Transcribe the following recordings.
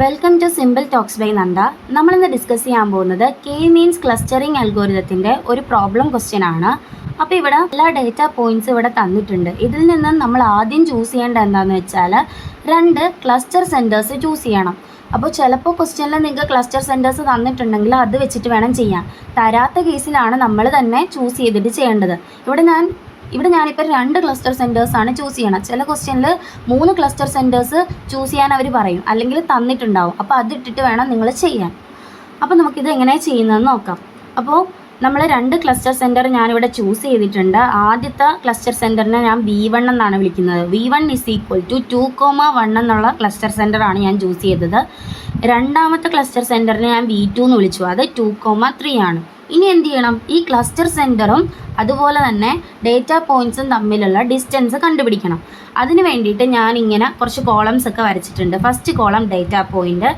Welcome to simple talks by Nanda. നമ്മളിന്ന് discuss ചെയ്യാൻ പോകുന്നത് കെ മീൻസ് ക്ലസ്റ്ററിംഗ് അൽഗോരിതത്തിൻ്റെ ഒരു പ്രോബ്ലം ക്വസ്റ്റ്യൻ ആണ്. അപ്പോൾ ഇവിടെ എല്ലാ ഡേറ്റ പോയിൻറ്റ്സ് ഇവിടെ തന്നിട്ടുണ്ട്. ഇതിൽ നിന്ന് നമ്മൾ ആദ്യം ചൂസ് ചെയ്യേണ്ടത് എന്താണെന്ന് വെച്ചാൽ 2 ക്ലസ്റ്റർ സെൻറ്റേഴ്സ് ചൂസ് ചെയ്യണം. അപ്പോൾ ചിലപ്പോൾ ക്വസ്റ്റ്യനിൽ നിങ്ങൾക്ക് ക്ലസ്റ്റർ സെൻറ്റേഴ്സ് തന്നിട്ടുണ്ടെങ്കിൽ അത് വെച്ചിട്ട് വേണം ചെയ്യാൻ. തരാത്ത കേസിലാണ് നമ്മൾ തന്നെ ചൂസ് ചെയ്തിട്ട് ചെയ്യേണ്ടത്. ഇവിടെ ഞാനിപ്പോൾ 2 ക്ലസ്റ്റർ സെൻറ്റേഴ്സാണ് ചൂസ് ചെയ്യണം. ചില ക്വസ്റ്റ്യനിൽ 3 ക്ലസ്റ്റർ സെൻറ്റേഴ്സ് ചൂസ് ചെയ്യാൻ അവർ പറയും, അല്ലെങ്കിൽ തന്നിട്ടുണ്ടാവും. അപ്പോൾ അതിട്ടിട്ട് വേണം നിങ്ങൾ ചെയ്യാൻ. അപ്പോൾ നമുക്കിത് എങ്ങനെയാണ് ചെയ്യുന്നതെന്ന് നോക്കാം. അപ്പോൾ നമ്മൾ 2 ക്ലസ്റ്റർ സെൻറ്റർ ഞാനിവിടെ ചൂസ് ചെയ്തിട്ടുണ്ട്. ആദ്യത്തെ ക്ലസ്റ്റർ സെൻറ്ററിനെ ഞാൻ V1 എന്നാണ് വിളിക്കുന്നത്. V1 = 2,1 എന്നുള്ള ക്ലസ്റ്റർ സെൻറ്ററാണ് ഞാൻ ചൂസ് ചെയ്തത്. രണ്ടാമത്തെ ക്ലസ്റ്റർ സെൻറ്ററിനെ ഞാൻ V2 എന്ന് വിളിച്ചു. അത് 2,3 ആണ്. ഇനി എന്ത് ചെയ്യണം? ഈ ക്ലസ്റ്റർ സെൻറ്ററും അതുപോലെ തന്നെ ഡേറ്റ പോയിൻറ്റ്സും തമ്മിലുള്ള ഡിസ്റ്റൻസ് കണ്ടുപിടിക്കണം. അതിന് വേണ്ടിയിട്ട് ഞാനിങ്ങനെ കുറച്ച് കോളംസ് ഒക്കെ വരച്ചിട്ടുണ്ട്. ഫസ്റ്റ് കോളം ഡേറ്റ പോയിൻറ്റ്,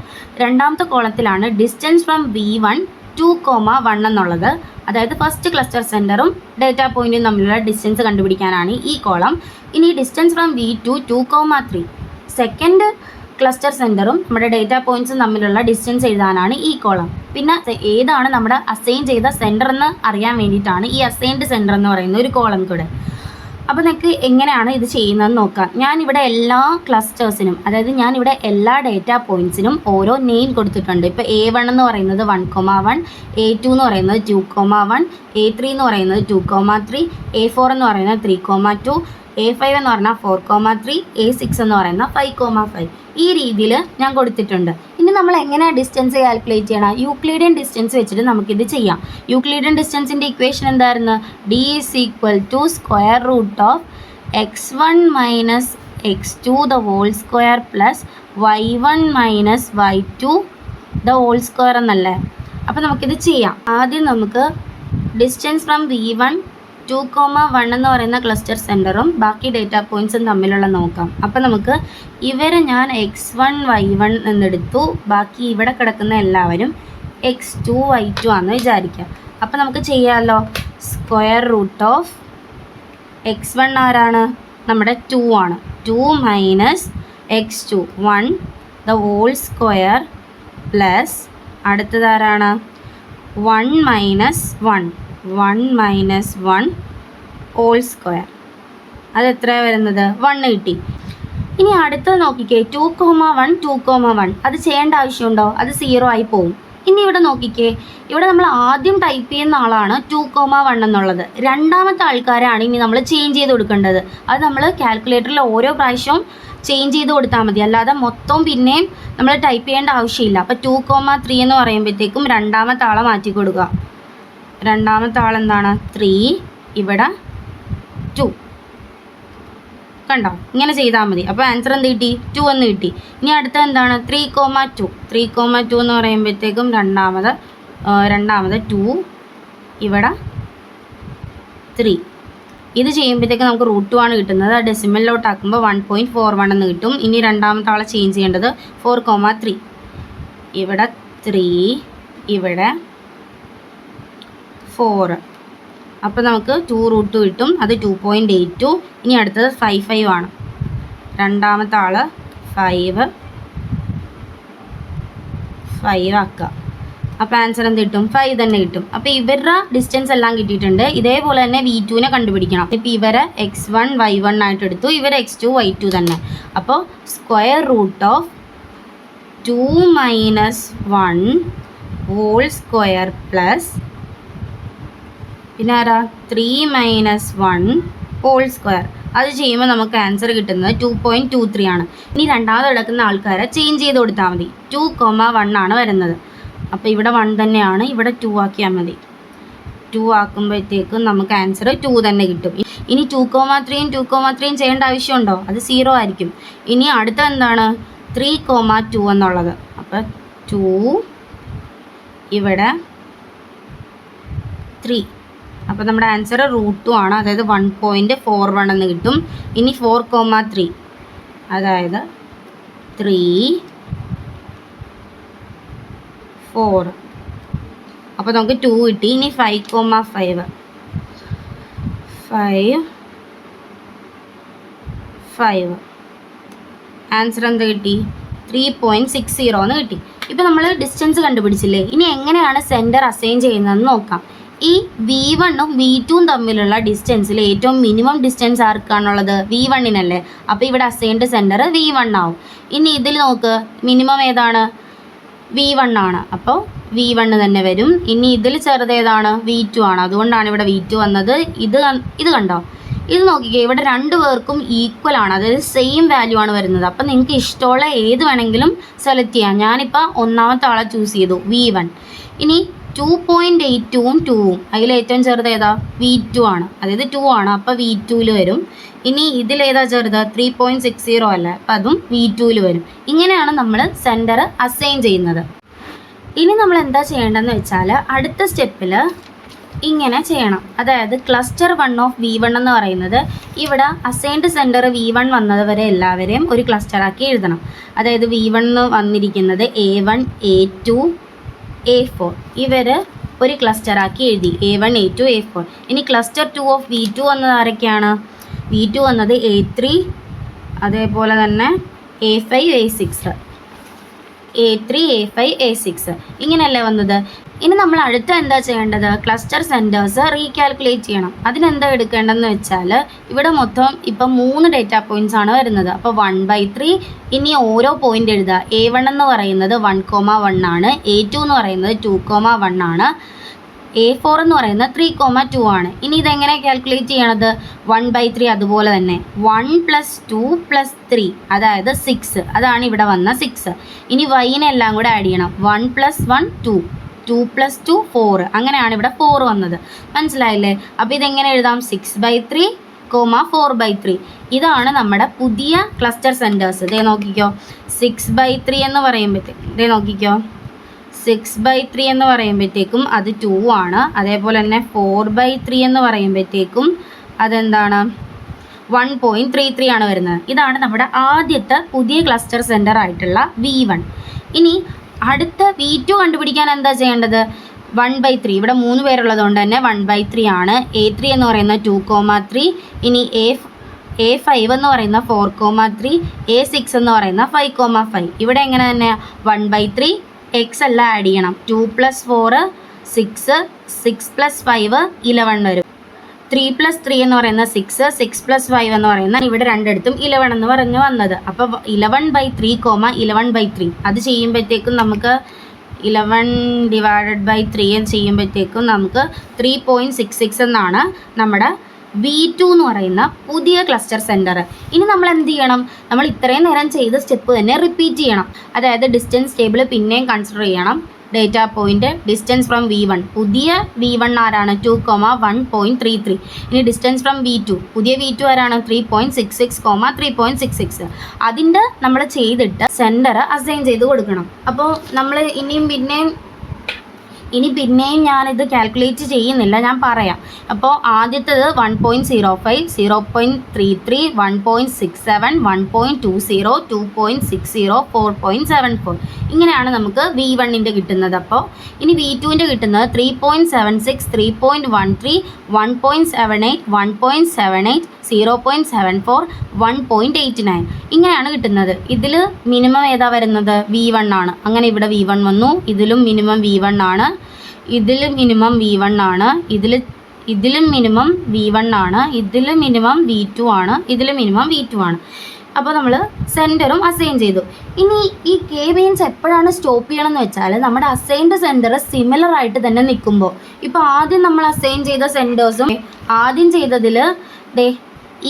രണ്ടാമത്തെ കോളത്തിലാണ് ഡിസ്റ്റൻസ് ഫ്രം V1 2,1 എന്നുള്ളത്. അതായത് ഫസ്റ്റ് ക്ലസ്റ്റർ സെൻറ്ററും ഡേറ്റ പോയിൻറ്റും തമ്മിലുള്ള ഡിസ്റ്റൻസ് കണ്ടുപിടിക്കാനാണ് ഈ കോളം. ഇനി distance from V2 2,3 second cluster സെൻറ്ററും നമ്മുടെ ഡേറ്റ പോയിൻറ്റ്സും തമ്മിലുള്ള ഡിസ്റ്റൻസ് എഴുതാനാണ് ഈ കോളം. പിന്നെ ഏതാണ് നമ്മുടെ അസൈൻ ചെയ്ത സെൻറ്റർ എന്ന് അറിയാൻ വേണ്ടിയിട്ടാണ് ഈ അസൈൻഡ് സെൻറ്റർ എന്ന് പറയുന്ന ഒരു കോളം കൂടെ. അപ്പോൾ നിങ്ങൾക്ക് എങ്ങനെയാണ് ഇത് ചെയ്യുന്നതെന്ന് നോക്കാം. ഞാനിവിടെ എല്ലാ ക്ലസ്റ്റേഴ്സിനും, അതായത് ഞാനിവിടെ എല്ലാ ഡേറ്റ പോയിൻറ്റ്സിനും ഓരോ നെയിം കൊടുത്തിട്ടുണ്ട്. ഇപ്പോൾ A1 എന്ന് പറയുന്നത് 1,1, A2 എന്ന് പറയുന്നത് 2,1, A3 എന്ന് പറയുന്നത് 2,3, A4 എന്ന് പറയുന്നത് 3,2, A5 എന്ന് പറഞ്ഞാൽ 4,3, A6 എന്ന് പറയുന്ന 5,5. ഈ രീതിയിൽ ഞാൻ കൊടുത്തിട്ടുണ്ട്. ഇനി നമ്മൾ എങ്ങനെയാണ് ഡിസ്റ്റൻസ് കാൽക്കുലേറ്റ് ചെയ്യണം? യൂക്ലിഡിയൻ ഡിസ്റ്റൻസ് വെച്ചിട്ട് നമുക്കിത് ചെയ്യാം. യൂക്ലിഡിയൻ ഡിസ്റ്റൻസിൻ്റെ ഇക്വേഷൻ എന്തായിരുന്നു? D = x1 - x2 the whole square plus y1 - y2 the whole square എന്നല്ലേ? അപ്പോൾ നമുക്കിത് ചെയ്യാം. ആദ്യം നമുക്ക് ഡിസ്റ്റൻസ് ഫ്രം V1 2,1 എന്ന് പറയുന്ന ക്ലസ്റ്റർ സെൻറ്ററും ബാക്കി ഡേറ്റ പോയിൻറ്റ്സും തമ്മിലുള്ള നോക്കാം. അപ്പോൾ നമുക്ക് ഇവരെ ഞാൻ x1 y1 എന്നെടുത്തു. ബാക്കി ഇവിടെ കിടക്കുന്ന എല്ലാവരും x2 y2 ആണെന്ന് വിചാരിക്കാം. അപ്പോൾ നമുക്ക് ചെയ്യാമല്ലോ. √ x1 ആരാണ്? നമ്മുടെ 2 ആണ്. 2 - x2 1 the whole square plus അടുത്തതാരാണ്? 1 - 1 ഹോൾ സ്ക്വയർ. അതെത്രയാണ് വരുന്നത്? 1 കിട്ടി. ഇനി അടുത്തത് നോക്കിക്കേ, 2,1 2,1 അത് ചെയ്യേണ്ട ആവശ്യമുണ്ടോ? അത് 0 ആയി പോവും. ഇനി ഇവിടെ നോക്കിക്കേ, ഇവിടെ നമ്മൾ ആദ്യം ടൈപ്പ് ചെയ്യുന്ന ആളാണ് 2,1 എന്നുള്ളത്. രണ്ടാമത്തെ ആൾക്കാരാണ് ഇനി നമ്മൾ ചേഞ്ച് ചെയ്ത് കൊടുക്കേണ്ടത്. അത് നമ്മൾ കാൽക്കുലേറ്ററിൽ ഓരോ പ്രാവശ്യവും ചേഞ്ച് ചെയ്ത് കൊടുത്താൽ മതി, അല്ലാതെ മൊത്തം പിന്നെയും നമ്മൾ ടൈപ്പ് ചെയ്യേണ്ട ആവശ്യമില്ല. അപ്പോൾ 2,3 എന്ന് പറയുമ്പോഴത്തേക്കും രണ്ടാമത്തെ ആളെ മാറ്റി കൊടുക്കുക. രണ്ടാമത്തെ ആളെന്താണ്? 3, ഇവിടെ 2. കണ്ടോ? ഇങ്ങനെ ചെയ്താൽ മതി. അപ്പോൾ ആൻസർ എന്ത് കിട്ടി? 2 എന്ന് കിട്ടി. ഇനി അടുത്ത എന്താണ്? 3,2. 3,2 എന്ന് പറയുമ്പോഴത്തേക്കും രണ്ടാമത് 2, ഇവിടെ 3. ഇത് ചെയ്യുമ്പോഴത്തേക്കും നമുക്ക് √2 ആണ് കിട്ടുന്നത്. ഡെസിമലിലോട്ടാക്കുമ്പോൾ 1.41 എന്ന് കിട്ടും. ഇനി രണ്ടാമത്തെ ആളെ ചേഞ്ച് ചെയ്യേണ്ടത് 4,3. ഇവിടെ 3, ഇവിടെ 4. അപ്പോൾ നമുക്ക് 2√2 കിട്ടും. അത് 2.82. ഇനി അടുത്തത് 5 ആണ്. രണ്ടാമത്തെ ആൾ 5 ആക്കുക. അപ്പോൾ ആൻസർ എന്ത് കിട്ടും? 5 തന്നെ കിട്ടും. അപ്പോൾ ഇവരുടെ ഡിസ്റ്റൻസ് എല്ലാം കിട്ടിയിട്ടുണ്ട്. ഇതേപോലെ തന്നെ V2നെ കണ്ടുപിടിക്കണം. ഇപ്പോൾ ഇവരെ x1 y1 ആയിട്ട് എടുത്തു, ഇവരെ x2 y2 തന്നെ. അപ്പോൾ √2 - 1 ഹോൾ സ്ക്വയർ പ്ലസ് പിന്നെ ആരാ? 3 - 1 ഹോൾ സ്ക്വയർ. അത് ചെയ്യുമ്പോൾ നമുക്ക് ആൻസർ കിട്ടുന്നത് 2.23 ആണ്. ഇനി രണ്ടാമത് കിടക്കുന്ന ആൾക്കാരെ ചേഞ്ച് ചെയ്ത് കൊടുത്താൽ മതി. 2,1 ആണ് വരുന്നത്. അപ്പോൾ ഇവിടെ 1 തന്നെയാണ്, ഇവിടെ 2 ആക്കിയാൽ മതി. 2 ആക്കുമ്പോഴത്തേക്കും നമുക്ക് ആൻസർ 2 തന്നെ കിട്ടും. ഇനി 2,3യും 2,3യും ചെയ്യേണ്ട ആവശ്യമുണ്ടോ? അത് 0 ആയിരിക്കും. ഇനി അടുത്ത എന്താണ്? 3,2 എന്നുള്ളത്. അപ്പോൾ 2, ഇവിടെ 3. അപ്പോൾ നമ്മുടെ ആൻസർ √2 ആണ്, അതായത് 1.41 എന്ന് കിട്ടും. ഇനി 4,3, അതായത് 3, 4. അപ്പോൾ നമുക്ക് 2 കിട്ടി. ഇനി 5,5 5 ആൻസർ എന്ത് കിട്ടി? 3.60 എന്ന് കിട്ടി. ഇപ്പോൾ നമ്മൾ ഡിസ്റ്റൻസ് കണ്ടുപിടിച്ചില്ലേ? ഇനി എങ്ങനെയാണ് സെൻറ്റർ അസൈൻ ചെയ്യുന്നതെന്ന് നോക്കാം. ഈ V1ഉം V2ഉം തമ്മിലുള്ള ഡിസ്റ്റൻസിൽ ഏറ്റവും മിനിമം ഡിസ്റ്റൻസ് ആർക്കാണുള്ളത്? V1-നല്ലേ. അപ്പോൾ ഇവിടെ അസൈൻഡ് സെൻറ്റർ V1 ആവും. ഇനി ഇതിൽ നോക്ക്, മിനിമം ഏതാണ്? V1 ആണ്. അപ്പോൾ V1 തന്നെ വരും. ഇനി ഇതിൽ ചെറുത് ഏതാണ്? V2 ആണ്. അതുകൊണ്ടാണ് ഇവിടെ V2 വന്നത്. ഇത് കണ്ടോ? ഇത് നോക്കിക്കേ, ഇവിടെ രണ്ട് പേർക്കും ഈക്വൽ ആണ്, അതായത് സെയിം വാല്യൂ ആണ് വരുന്നത്. അപ്പം നിങ്ങൾക്ക് ഇഷ്ടമുള്ള ഏത് വേണമെങ്കിലും സെലക്ട് ചെയ്യാം. ഞാനിപ്പോൾ ഒന്നാമത്തെ ആളെ ചൂസ് ചെയ്തു, V1. ഇനി 2.82ഉം 2ഉം അതിൽ ഏറ്റവും ചെറുത് ഏതാ? V2 ആണ്, അതായത് 2 ആണ്. അപ്പോൾ V2-ൽ വരും. ഇനി ഇതിലേതാ ചെറുത്? 3.60 അല്ലേ, അപ്പം അതും V2-ൽ വരും. ഇങ്ങനെയാണ് നമ്മൾ സെൻറ്റർ അസൈൻ ചെയ്യുന്നത്. ഇനി നമ്മൾ എന്താ ചെയ്യേണ്ടതെന്ന് വെച്ചാൽ അടുത്ത സ്റ്റെപ്പിൽ ഇങ്ങനെ ചെയ്യണം. അതായത് ക്ലസ്റ്റർ 1 ഓഫ് V1 എന്ന് പറയുന്നത് ഇവിടെ അസൈൻഡ് സെൻറ്റർ V1 വന്നതുവരെ എല്ലാവരെയും ഒരു ക്ലസ്റ്ററാക്കി എഴുതണം. അതായത് V1 വന്നിരിക്കുന്നത് A1, A2, A4 ഇവർ ഒരു ക്ലസ്റ്ററാക്കി എഴുതി, A1, A2, A4. ഇനി ക്ലസ്റ്റർ 2 ഓഫ് V2 വന്നത് ആരൊക്കെയാണ്? V2 വന്നത് A3, അതേപോലെ തന്നെ A5, A6, A3, A5, A6 ഇങ്ങനെയല്ലേ വന്നത്. ഇനി നമ്മൾ അടുത്ത എന്താ ചെയ്യേണ്ടത്? ക്ലസ്റ്റർ സെൻറ്റേഴ്സ് റീകാൽക്കുലേറ്റ് ചെയ്യണം. അതിനെന്താ എടുക്കേണ്ടതെന്ന് വെച്ചാൽ ഇവിടെ മൊത്തം ഇപ്പം 3 ഡേറ്റാ പോയിൻറ്റ്സ് ആണ് വരുന്നത്. അപ്പോൾ 1/3. ഇനി ഓരോ പോയിൻ്റ് എഴുതുക. A1 എന്ന് പറയുന്നത് 1,1 ആണ്, A2 എന്ന് പറയുന്നത് 2,1 ആണ്, A4 എന്ന് പറയുന്നത് 3,2 ആണ്. ഇനി ഇതെങ്ങനെ കാൽക്കുലേറ്റ് ചെയ്യണത്? 1/3 അതുപോലെ തന്നെ 1 + 2 + 3 അതായത് 6, അതാണ് ഇവിടെ വന്ന 6. ഇനി y-നെ എല്ലാം കൂടെ ആഡ് ചെയ്യണം. 1 + 1 2, 2 + 2 4, അങ്ങനെയാണ് ഇവിടെ 4 വന്നത്. മനസ്സിലായില്ലേ? അപ്പോൾ ഇതെങ്ങനെ എഴുതാം? 6/3, 4/3. ഇതാണ് നമ്മുടെ പുതിയ ക്ലസ്റ്റർ സെൻറ്റേഴ്സ്. ഇതേ നോക്കിക്കോ, 6/3 എന്ന് പറയുമ്പോഴത്തേക്കും ഇതേ നോക്കിക്കോ, 6/3 എന്ന് പറയുമ്പോഴത്തേക്കും അത് 2 ആണ്. അതേപോലെ തന്നെ 4/3 എന്ന് പറയുമ്പോഴത്തേക്കും അതെന്താണ്? 1.33 ആണ് വരുന്നത്. ഇതാണ് നമ്മുടെ ആദ്യത്തെ പുതിയ ക്ലസ്റ്റർ സെൻറ്റർ ആയിട്ടുള്ള V1. ഇനി അടുത്ത V2 കണ്ടുപിടിക്കാൻ എന്താ ചെയ്യേണ്ടത്? 1/3. ഇവിടെ 3 പേരുള്ളതുകൊണ്ട് തന്നെ 1/3 ആണ്. A3 എന്ന് പറയുന്ന 2,3. ഇനി A5 എന്ന് പറയുന്ന 4,3. A6 എന്ന് പറയുന്ന 5,5. ഇവിടെ എങ്ങനെ തന്നെ 1/3 x എല്ലാം ആഡ് ചെയ്യണം. 2 + 4 6, 6 + 5 11 വരും. 3 + 3 എന്ന് പറയുന്ന 6, 6 + 5 എന്ന് പറയുന്ന ഇവിടെ രണ്ടിടത്തും 11 എന്ന് പറഞ്ഞു വന്നത്. അപ്പോൾ 11/3, 11/3 അത് ചെയ്യുമ്പോഴത്തേക്കും നമുക്ക് 11/3 ചെയ്യുമ്പോഴത്തേക്കും നമുക്ക് 3.66 എന്നാണ് നമ്മുടെ V2 എന്ന് പറയുന്ന പുതിയ ക്ലസ്റ്റർ സെൻറ്റർ. ഇനി നമ്മൾ എന്ത് ചെയ്യണം? നമ്മൾ ഇത്രയും നേരം ചെയ്ത സ്റ്റെപ്പ് തന്നെ റിപ്പീറ്റ് ചെയ്യണം. അതായത് ഡിസ്റ്റൻസ് ടേബിൾ പിന്നെയും കൺസിഡർ ചെയ്യണം. Data point distance from V1, പുതിയ V1 ആരാണ്? 2,1.33. ഇനി ഡിസ്റ്റൻസ് ഫ്രം V2, പുതിയ V2 ആരാണ്? 3.66, 3.66. അതിൻ്റെ നമ്മൾ ചെയ്തിട്ട് സെൻറ്റർ അസൈൻ ചെയ്ത് കൊടുക്കണം. അപ്പോൾ നമ്മൾ പിന്നെയും ഞാനിത് കാൽക്കുലേറ്റ് ചെയ്യുന്നില്ല, ഞാൻ പറയാം. അപ്പോൾ ആദ്യത്തേത് 1.05, 0.33, 1.67, 1.20, 2.60, 4.74 ഇങ്ങനെയാണ് നമുക്ക് V1-ൻ്റെ കിട്ടുന്നത്. അപ്പോൾ ഇനി V2-ൻ്റെ കിട്ടുന്നത് 3.76, 3.13, 1.78, 1.78, 0.74, 1.89 ഇങ്ങനെയാണ് കിട്ടുന്നത്. ഇതിൽ മിനിമം ഏതാ വരുന്നത്? V1 ആണ്. അങ്ങനെ ഇവിടെ V1 വന്നു. ഇതിലും മിനിമം V1 ആണ്, ഇതിലും മിനിമം V1 ആണ്, ഇതിലും മിനിമം V1 ആണ്, ഇതിലും മിനിമം V2 ആണ്, ഇതിലും മിനിമം V2 ആണ്. അപ്പോൾ നമ്മൾ സെൻറ്ററും അസൈൻ ചെയ്തു. ഇനി ഈ K മീൻസ് എപ്പോഴാണ് സ്റ്റോപ്പ് ചെയ്യണമെന്ന് വെച്ചാൽ നമ്മുടെ അസൈൻഡ് സെൻറ്റർ സിമിലർ ആയിട്ട് തന്നെ നിൽക്കുമ്പോൾ. ഇപ്പോൾ ആദ്യം നമ്മൾ അസൈൻ ചെയ്ത സെൻറ്റേഴ്സും ആദ്യം ചെയ്തതിൽ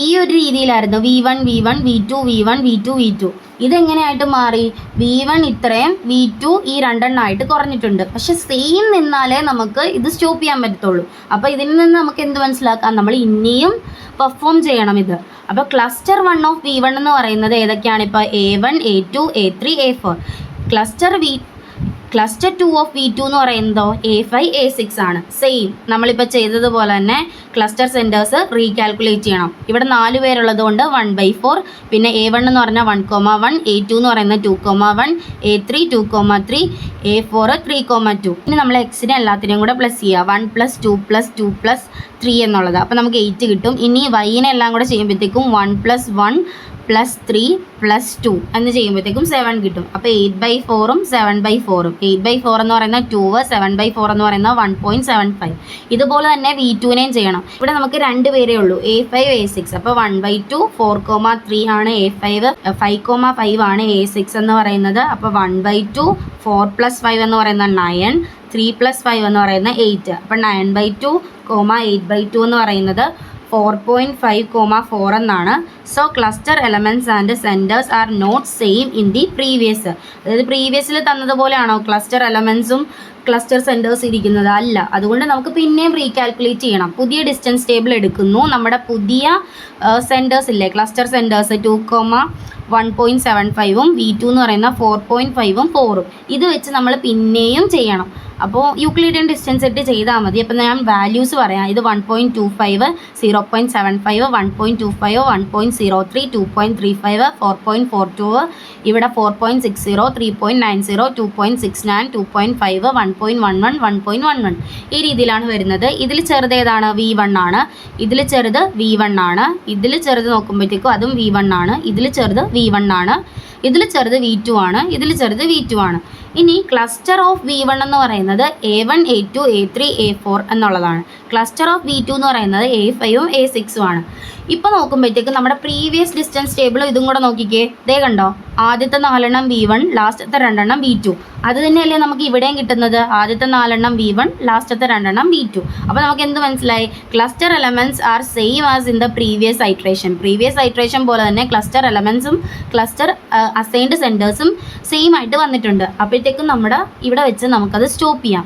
ഈ ഒരു രീതിയിലായിരുന്നു. V1, V1, V2, V1, V2, V2. ഇതെങ്ങനെയായിട്ട് മാറി? V1 ഇത്രയും, V2 ഈ രണ്ടെണ്ണമായിട്ട് കുറഞ്ഞിട്ടുണ്ട്. പക്ഷെ സെയിം നിന്നാലേ നമുക്ക് ഇത് സ്റ്റോപ്പ് ചെയ്യാൻ പറ്റത്തുള്ളൂ. അപ്പോൾ ഇതിൽ നിന്ന് നമുക്ക് എന്ത് മനസ്സിലാക്കാം? നമ്മൾ ഇനിയും പെർഫോം ചെയ്യണം ഇത്. അപ്പോൾ ക്ലസ്റ്റർ 1 ഓഫ് V1 എന്ന് പറയുന്നത് ഏതൊക്കെയാണ്? ഇപ്പോൾ A1, A2, A3, A4. Cluster 2 of V2 എന്ന് പറയുന്നതോ A5, A6 ആണ്. സെയിം നമ്മളിപ്പോൾ ചെയ്തതുപോലെ തന്നെ ക്ലസ്റ്റർ സെൻറ്റേഴ്സ് റീകാൽക്കുലേറ്റ് ചെയ്യണം. ഇവിടെ 4 പേരുള്ളത് കൊണ്ട് 1/4. പിന്നെ A1 എന്ന് പറഞ്ഞാൽ 1,1, A2 എന്ന് പറയുന്നത് 2,1, A3 2,3, A4 3,2. ഇനി നമ്മൾ എക്സിനെ എല്ലാത്തിനെയും കൂടെ പ്ലസ് ചെയ്യുക. 1 + 2 + 2 + 3 എന്നുള്ളത്. അപ്പോൾ നമുക്ക് 8 കിട്ടും. ഇനി y-നെ എല്ലാം കൂടെ ചെയ്യുമ്പോഴത്തേക്കും 1 + 1 +3 +2 എന്ന് ചെയ്യുമ്പോഴത്തേക്കും 7 കിട്ടും. അപ്പോൾ 8/4ഉം 7/4ഉം 8/4 എന്ന് പറയുന്ന 2, 7/4 എന്ന് പറയുന്ന 1.75. ഇതുപോലെ തന്നെ V2നെയും ചെയ്യണം. ഇവിടെ നമുക്ക് 2 പേരേ ഉള്ളൂ, A5 A6. അപ്പോൾ 1/2 4,3 ആണ് A5, 5,5 ആണ് A6 എന്ന് പറയുന്നത്. അപ്പോൾ 1/2 4 + 5 എന്ന് പറയുന്ന 9, 3 + 5 എന്ന് പറയുന്ന 8. അപ്പോൾ 9/2, 8/2 എന്ന് പറയുന്നത് 4.5, 4 എന്നാണ്. So cluster elements and centres are not same in the previous. അതായത് പ്രീവിയസിൽ തന്നതുപോലെയാണോ ക്ലസ്റ്റർ എലമെൻറ്റ്സും ക്ലസ്റ്റർ സെൻറ്റേഴ്സ് ഇരിക്കുന്നത്? അല്ല. അതുകൊണ്ട് നമുക്ക് പിന്നെയും റീകാൽക്കുലേറ്റ് ചെയ്യണം. പുതിയ ഡിസ്റ്റൻസ് ടേബിൾ എടുക്കുന്നു. നമ്മുടെ പുതിയ സെൻറ്റേഴ്സ് ഇല്ലേ, ക്ലസ്റ്റർ സെൻറ്റേഴ്സ് 2,1.75ഉം V2 എന്ന് പറയുന്ന 4.5ഉം 4ഉം ഇത് വെച്ച് നമ്മൾ പിന്നെയും ചെയ്യണം. അപ്പോൾ യൂക്ലിഡിയൻ ഡിസ്റ്റൻസ് ഇട്ട് ചെയ്താൽ മതി. അപ്പോൾ ഞാൻ വാല്യൂസ് പറയാം. ഇത് 1.25, 0.75, 1.25, 1.03, 2.35, 4.42, ഇവിടെ 4.60, 3.90, 2.69, 2.5, 1.11, 1.11 ഈ രീതിയിലാണ് വരുന്നത്. ഇതിൽ ചെറുത് ഏതാണ്? V1 ആണ്. ഇതിൽ ചെറുത് V1 ആണ്. ഇതിൽ ചെറുത് നോക്കുമ്പോഴത്തേക്കും അതും V1 ആണ്. ഇതിൽ ചെറുത് V1 ആണ്. ഇതിൽ ചെറുത് V2 ആണ്. ഇതിൽ ചെറുത് V2 ആണ്. ഇനി ക്ലസ്റ്റർ ഓഫ് V1 എന്ന് പറയുന്നത് A1, A2, A3, A4 എന്നുള്ളതാണ്. ക്ലസ്റ്റർ ഓഫ് V2 എന്ന് പറയുന്നത് A5ഉം A6ഉം ആണ്. ഇപ്പോൾ നോക്കുമ്പോഴത്തേക്കും നമ്മുടെ പ്രീവിയസ് ഡിസ്റ്റൻസ് ടേബിൾ ഇതും കൂടെ നോക്കിക്കേ. ദേ കണ്ടോ, ആദ്യത്തെ 4 V1, ലാസ്റ്റത്തെ 2 V2. അത് തന്നെയല്ലേ നമുക്ക് ഇവിടെയും കിട്ടുന്നത്. ആദ്യത്തെ 4 V1, ലാസ്റ്റത്തെ 2 V2. അപ്പോൾ നമുക്ക് എന്ത് മനസ്സിലായി? Cluster elements are same as in the previous iteration. Previous iteration പോലെ തന്നെ ക്ലസ്റ്റർ എലമെൻറ്റ്സും ക്ലസ്റ്റർ അസൈൻഡ് സെൻറ്റേഴ്സും സെയിം ആയിട്ട് വന്നിട്ടുണ്ട്. അപ്പോഴത്തേക്കും നമ്മുടെ ഇവിടെ വെച്ച് നമുക്കത് സ്റ്റോപ്പ് ചെയ്യാം.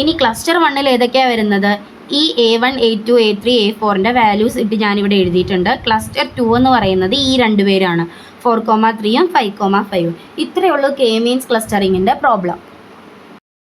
ഇനി ക്ലസ്റ്റർ 1ൽ ഏതൊക്കെയാണ് വരുന്നത്? ഈ A1, A2, A3, A4ൻ്റെ വാല്യൂസ് ഇട്ട് ഞാനിവിടെ എഴുതിയിട്ടുണ്ട്. ക്ലസ്റ്റർ 2 എന്ന് പറയുന്നത് ഈ 2 പേരാണ്, 4,3ഉം 5,5ഉം. ഇത്രയേ ഉള്ളൂ K മീൻസ് ക്ലസ്റ്ററിങ്ങിൻ്റെ പ്രോബ്ലം.